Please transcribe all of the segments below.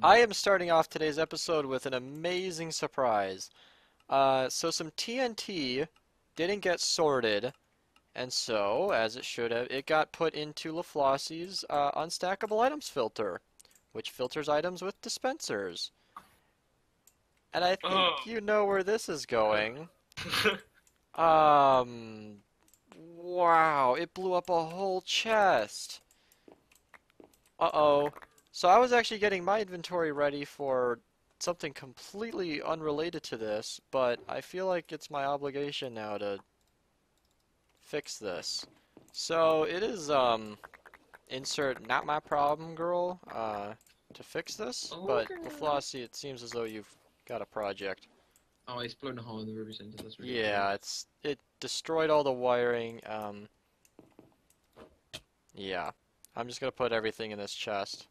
I am starting off today's episode with an amazing surprise. So some TNT didn't get sorted, and so, as it should have, it got put into LaFlossie's unstackable items filter, which filters items with dispensers. And I think Oh. you know where this is going. Um, wow, it blew up a whole chest. Uh-oh. So I was actually getting my inventory ready for something completely unrelated to this, but I feel like it's my obligation now to fix this. So it is, insert not my problem, girl, to fix this, but Okay. Flossie, it seems as though you've got a project. Oh, I exploded a hole in the ruby center. That's really cool. Yeah, it destroyed all the wiring, yeah. I'm just gonna put everything in this chest.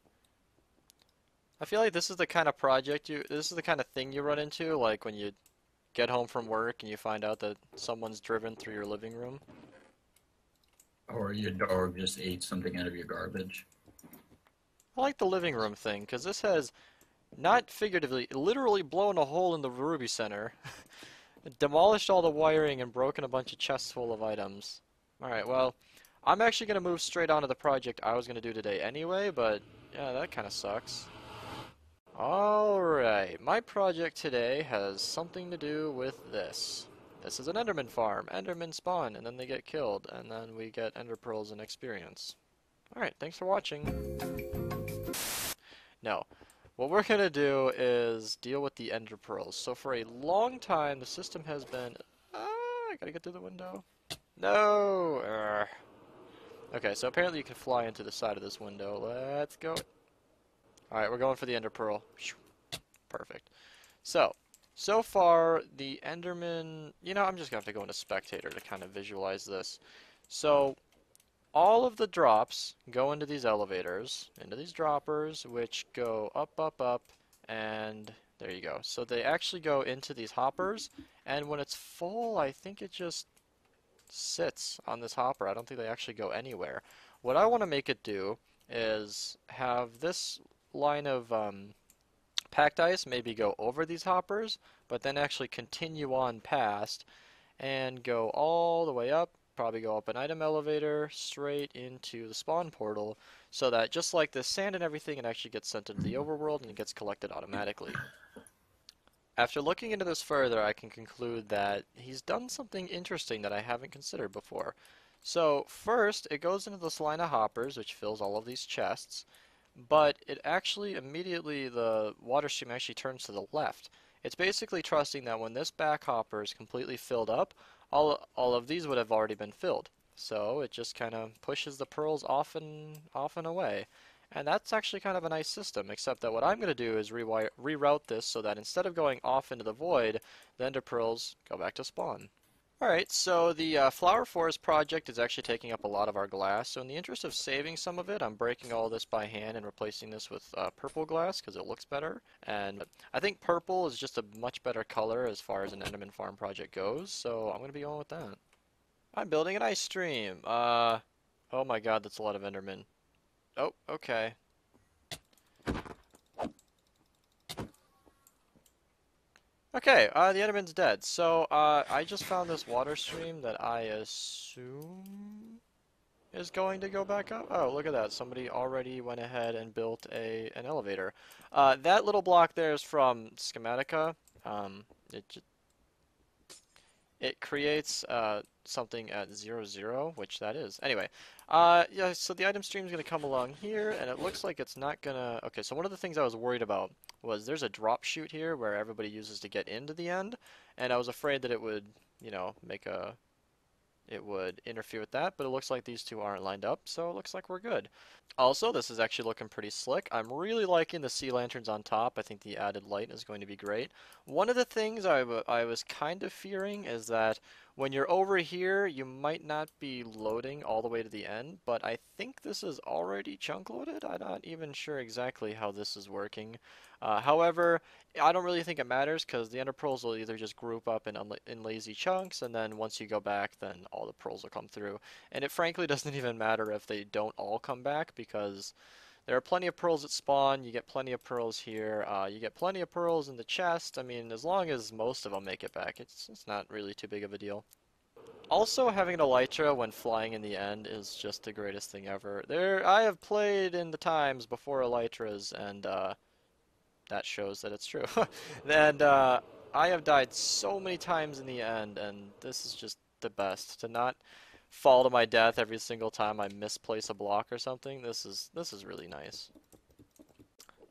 I feel like this is the kind of this is the kind of thing you run into, like when you get home from work and you find out that someone's driven through your living room. Or your dog just ate something out of your garbage. I like the living room thing, because this has, not figuratively, literally blown a hole in the Ruby Center, demolished all the wiring, and broken a bunch of chests full of items. Alright, well, I'm actually going to move straight on to the project I was going to do today anyway, but yeah, that kind of sucks. Alright, my project today has something to do with this. This is an Enderman farm. Endermen spawn, and then they get killed, and then we get Ender Pearls and experience. Alright, thanks for watching. No. What we're gonna do is deal with the Ender Pearls. So for a long time, the system has been... I gotta get through the window. No! Okay, so apparently you can fly into the side of this window. Let's go. Alright, we're going for the Ender Pearl. Perfect. So far, the Enderman... You know, I'm just going to have to go into Spectator to kind of visualize this. So, all of the drops go into these elevators, into these droppers, which go up, up, up, and there you go. So they actually go into these hoppers, and when it's full, I think it just sits on this hopper. I don't think they actually go anywhere. What I want to make it do is have this line of packed ice maybe go over these hoppers, but then actually continue on past and go all the way up, probably go up an item elevator straight into the spawn portal, so that just like the sand and everything, it actually gets sent into the overworld and it gets collected automatically. After looking into this further, I can conclude that he's done something interesting that I haven't considered before. So first, it goes into this line of hoppers, which fills all of these chests, but it actually immediately, the water stream actually turns to the left. It's basically trusting that when this back hopper is completely filled up, all of these would have already been filled. So it just kind of pushes the pearls off and away. And that's actually kind of a nice system, except that what I'm going to do is reroute this so that instead of going off into the void, the ender pearls go back to spawn. Alright, so the Flower Forest project is actually taking up a lot of our glass, so in the interest of saving some of it, I'm breaking all this by hand and replacing this with purple glass because it looks better. And I think purple is just a much better color as far as an Enderman farm project goes, so I'm going to be going with that. I'm building an ice stream. Oh my god, that's a lot of Endermen. Oh, okay. Okay, the Enderman's dead. So, I just found this water stream that I assume is going to go back up. Oh, look at that. Somebody already went ahead and built an elevator. That little block there is from Schematica. It it creates something at 0, 0, which that is. Anyway, yeah, so the item stream is going to come along here, and it looks like it's not going to... Okay, so one of the things I was worried about was there's a drop chute here where everybody uses to get into the end, and I was afraid that it would, you know, it would interfere with that, but it looks like these two aren't lined up, so it looks like we're good. Also, this is actually looking pretty slick. I'm really liking the sea lanterns on top. I think the added light is going to be great. One of the things I was kind of fearing is that when you're over here, you might not be loading all the way to the end, but I think this is already chunk loaded. I'm not even sure exactly how this is working. However, I don't really think it matters because the ender pearls will either just group up in lazy chunks, and then once you go back, then all the pearls will come through. And it frankly doesn't even matter if they don't all come back because There are plenty of pearls that spawn. You get plenty of pearls here. You get plenty of pearls in the chest. I mean, as long as most of them make it back, it's not really too big of a deal. Also, having an elytra when flying in the end is just the greatest thing ever. I have played in the times before elytras, and that shows that it's true. And I have died so many times in the end, and this is just the best. To not fall to my death every single time I misplace a block or something. This is really nice.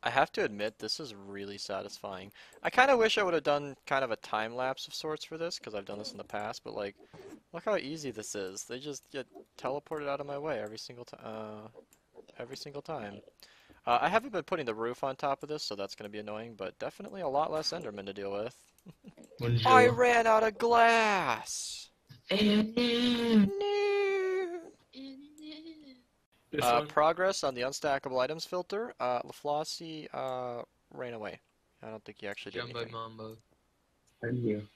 I have to admit, this is really satisfying. I kind of wish I would have done kind of a time lapse of sorts for this, because I've done this in the past, but like, look how easy this is. They just get teleported out of my way every single time. I haven't been putting the roof on top of this, so that's going to be annoying, but definitely a lot less Enderman to deal with. I Bonjour. ran out of glass! This No! one. Progress on the unstackable items filter. LaFlossie ran away. I don't think he actually did Jumbo anything. Mambo. And you.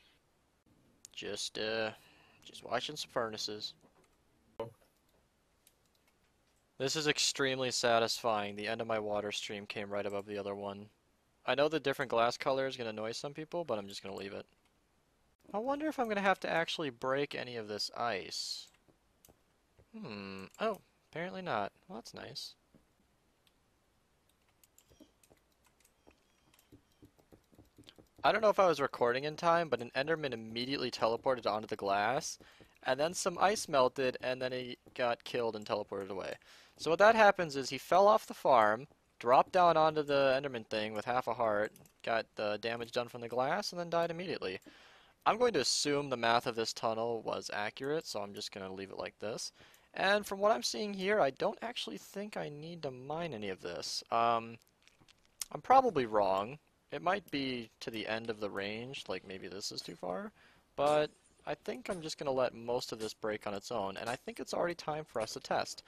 Just watching some furnaces. This is extremely satisfying. The end of my water stream came right above the other one. I know the different glass color is going to annoy some people, but I'm just going to leave it. I wonder if I'm going to have to actually break any of this ice. Oh, apparently not. Well, that's nice. I don't know if I was recording in time, but an Enderman immediately teleported onto the glass, and then some ice melted, and then he got killed and teleported away. So what that happens is he fell off the farm, dropped down onto the Enderman thing with half a heart, got the damage done from the glass, and then died immediately. I'm going to assume the math of this tunnel was accurate, so I'm just going to leave it like this. And from what I'm seeing here, I don't actually think I need to mine any of this. I'm probably wrong. It might be to the end of the range, like maybe this is too far, but I think I'm just going to let most of this break on its own, and I think it's already time for us to test.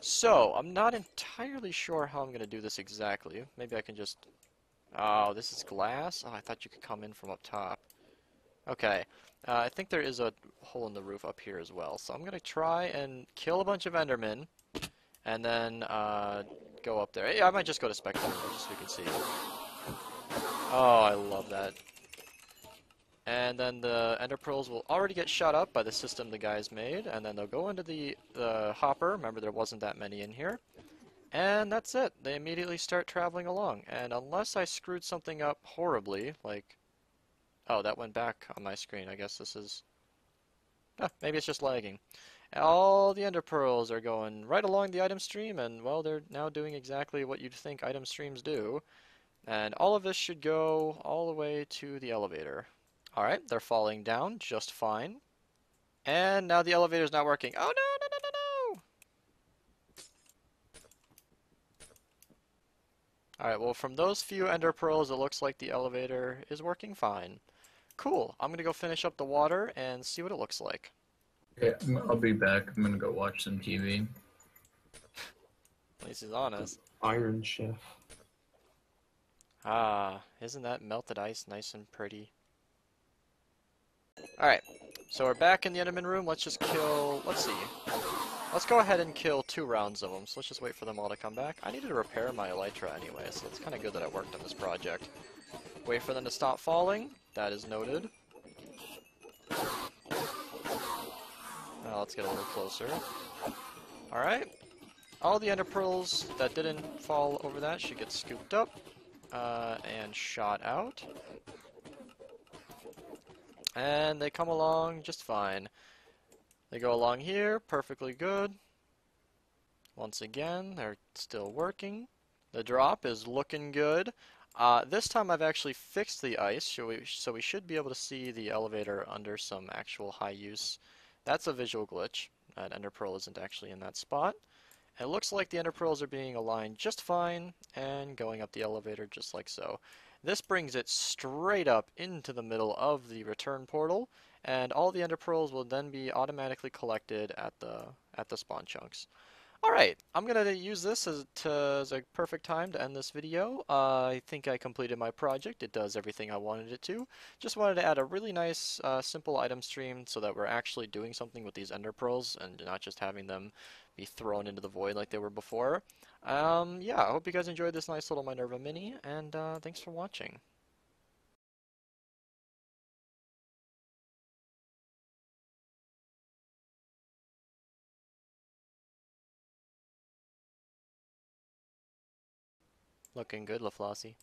So, I'm not entirely sure how I'm going to do this exactly. Maybe I can just... Oh, this is glass? Oh, I thought you could come in from up top. Okay, I think there is a hole in the roof up here as well, so I'm going to try and kill a bunch of Endermen, and then go up there. Yeah, I might just go to spectator mode just so we can see. Oh, I love that. And then the ender pearls will already get shot up by the system the guys made, and then they'll go into the hopper. Remember, there wasn't that many in here. And that's it. They immediately start traveling along. And unless I screwed something up horribly, like... Oh, that went back on my screen. I guess this is... maybe it's just lagging. All the ender pearls are going right along the item stream, and, well, they're now doing exactly what you'd think item streams do. And all of this should go all the way to the elevator. Alright, they're falling down just fine. And now the elevator's not working. Oh no, no, no, no, no! Alright, well from those few ender pearls, it looks like the elevator is working fine. Cool, I'm gonna go finish up the water and see what it looks like. Yeah, I'll be back. I'm gonna go watch some TV. At least he's honest. Iron Chef. Ah, isn't that melted ice nice and pretty? Alright, so we're back in the Enderman room. Let's just kill... Let's see. Let's go ahead and kill 2 rounds of them, so let's just wait for them all to come back. I needed to repair my elytra anyway, so it's kind of good that I worked on this project. Wait for them to stop falling. That is noted. Now let's get a little closer. Alright. All the ender pearls that didn't fall over that should get scooped up and shot out. And they come along just fine. They go along here, perfectly good. Once again, they're still working. The drop is looking good. This time I've actually fixed the ice, so we should be able to see the elevator under some actual high use. That's a visual glitch. An ender pearl isn't actually in that spot. And it looks like the ender pearls are being aligned just fine and going up the elevator just like so. This brings it straight up into the middle of the return portal, and all the ender pearls will then be automatically collected at the spawn chunks. Alright, I'm gonna use this as a perfect time to end this video. I think I completed my project. It does everything I wanted it to. Just wanted to add a really nice, simple item stream so that we're actually doing something with these ender pearls and not just having them be thrown into the void like they were before. Yeah, I hope you guys enjoyed this nice little Minerva mini, and thanks for watching. Looking good, LaFlossie.